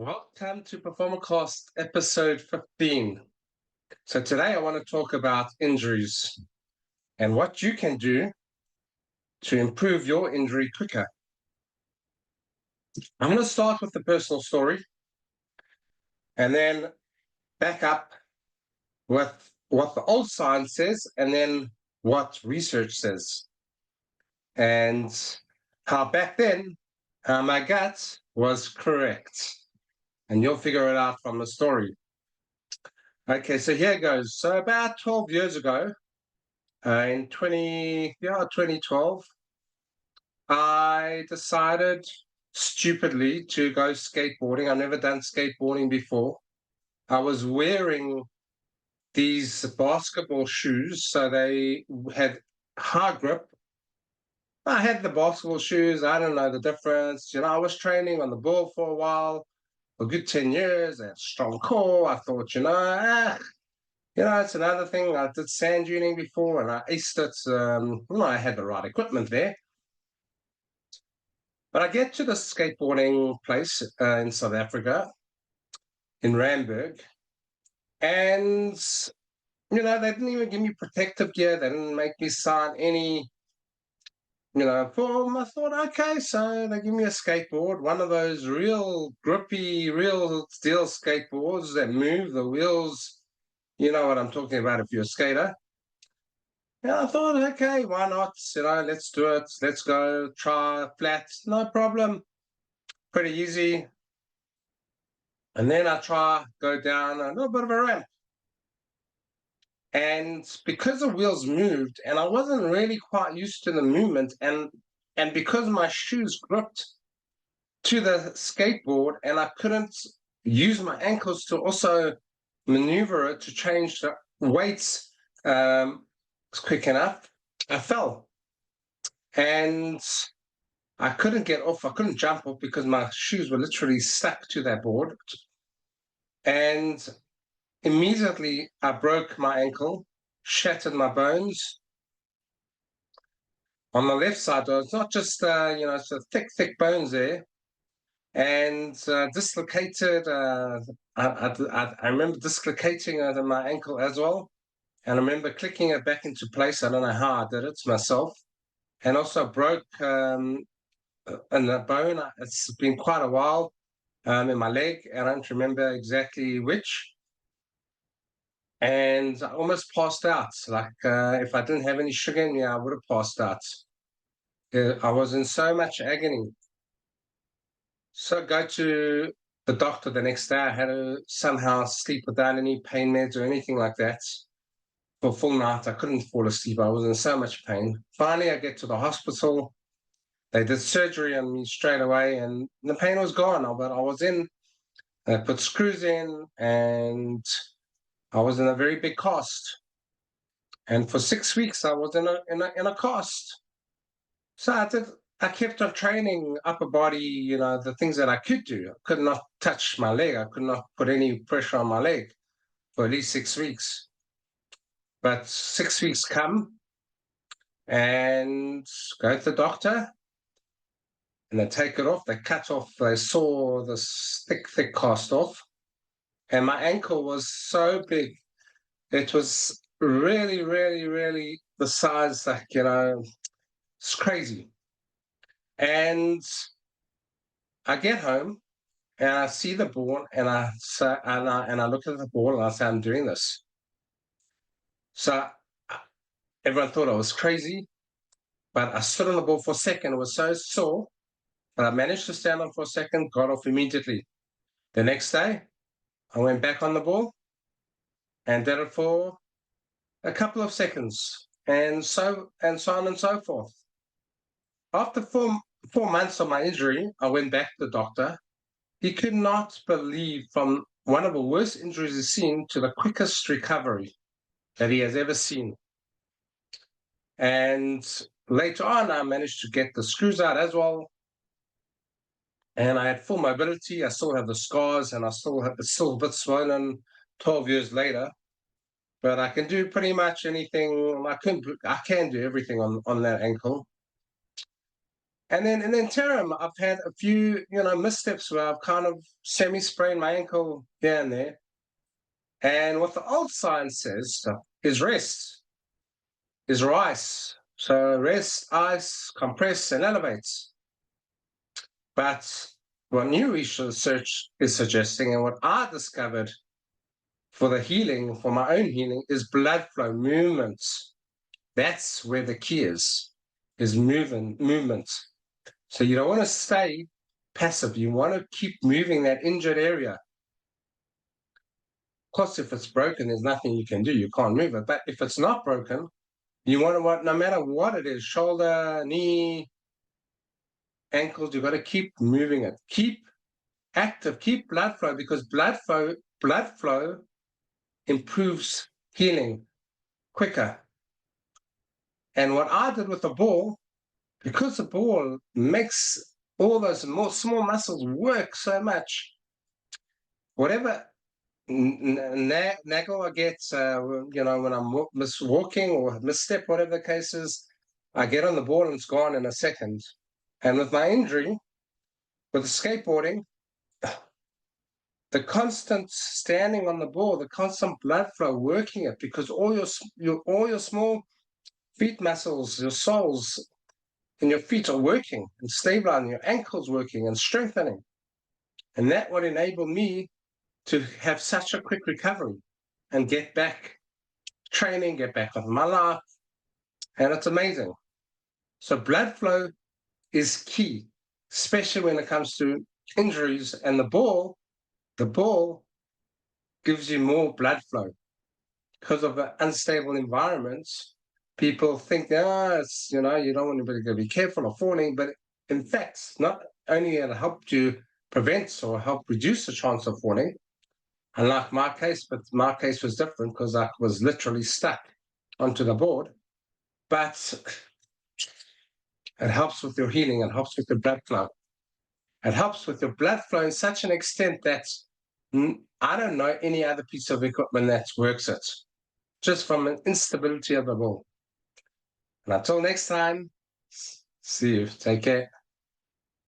Welcome to Performacast episode 15. So, today I want to talk about injuries and what you can do to improve your injury quicker. I'm going to start with the personal story and then back up with what the old science says and then what research says. And how back then my gut was correct. And you'll figure it out from the story. Okay, so here goes. So about 12 years ago, in 2012, I decided stupidly to go skateboarding. I've never done skateboarding before. I was wearing these basketball shoes, so they had high grip. I had the basketball shoes. I don't know the difference. I was training on the ball for a while, a good 10 years. I had a strong core. I thought, it's another thing. I did sand duning before and I aced it. I had the right equipment there. But I get to the skateboarding place in South Africa, in Randburg, and, they didn't even give me protective gear. They didn't make me sign any, form. I thought, okay, so they give me a skateboard, one of those real grippy, real steel skateboards that move the wheels. You know what I'm talking about if you're a skater. Yeah, I thought, okay, why not? Let's do it. Let's go try flat. No problem. Pretty easy. And then I go down a little bit of a ramp. And because the wheels moved and I wasn't really quite used to the movement and because my shoes gripped to the skateboard and I couldn't use my ankles to also maneuver it to change the weights quick enough, I fell. And I couldn't get off. I couldn't jump off because my shoes were literally stuck to that board. And immediately I broke my ankle, shattered my bones. On the left side, it's not just, so thick bones there. And dislocated, I remember dislocating my ankle as well. And I remember clicking it back into place. I don't know how I did it myself. And also broke in the bone. It's been quite a while in my leg. I don't remember exactly which. And I almost passed out. Like if I didn't have any sugar in me, I would have passed out. I was in so much agony. So I go to the doctor the next day. I had to somehow sleep without any pain meds or anything like that for a full night. I couldn't fall asleep. I was in so much pain. Finally, I get to the hospital. They did surgery on me straight away, and the pain was gone. But I was in. They put screws in, and I was in a very big cast. And for 6 weeks, I was in a cast. So I kept on training upper body, the things that I could do. I could not touch my leg. I could not put any pressure on my leg for at least 6 weeks. But 6 weeks come and go to the doctor and they take it off. They saw this thick cast off. And my ankle was so big. It was really, really, really the size that, it's crazy. And I get home and I see the ball and I look at the ball and I say, I'm doing this. So everyone thought I was crazy, but I stood on the ball for a second. It was so sore, but I managed to stand on for a second, got off immediately. The next day, I went back on the ball and did it for a couple of seconds, and so on and so forth. After 4 months of my injury, I went back to the doctor. He could not believe from one of the worst injuries he's seen to the quickest recovery that he has ever seen. And later on, I managed to get the screws out as well. And I had full mobility. I still have the scars and it's still a bit swollen 12 years later. But I can do pretty much anything. I can do everything on that ankle. And then in the interim, I've had a few, missteps where I've kind of semi-sprained my ankle here and there. And what the old science says is rest, is rice. So rest, ice, compress, and elevate. But what new research is suggesting, and what I discovered for the healing, for my own healing, is blood flow, movements. That's where the key is movement. So you don't want to stay passive. You want to keep moving that injured area. Of course, if it's broken, there's nothing you can do. You can't move it. But if it's not broken, you want to, no matter what it is, shoulder, knee, ankles, you've got to keep moving it. Keep active, keep blood flow, because blood flow improves healing quicker. And what I did with the ball, because the ball makes all those more small muscles work so much, whatever naggle I get, when I'm walking or misstep, whatever the case is, I get on the ball and it's gone in a second. And with my injury, with the skateboarding, the constant standing on the ball, the constant blood flow, working it, because all your small feet muscles, your soles in your feet are working and stabilizing, your ankles working and strengthening. And that would enable me to have such a quick recovery and get back training, get back with my life. And it's amazing. So blood flow is key, especially when it comes to injuries. And the ball gives you more blood flow. Because of the unstable environments, people think, it's, you don't want to be careful of falling. But in fact, not only it helped you prevent or help reduce the chance of falling, unlike my case, but my case was different because I was literally stuck onto the board. But it helps with your healing. It helps with the blood flow. It helps with your blood flow in such an extent that I don't know any other piece of equipment that works it, just from an instability of the ball. And until next time, see you. Take care.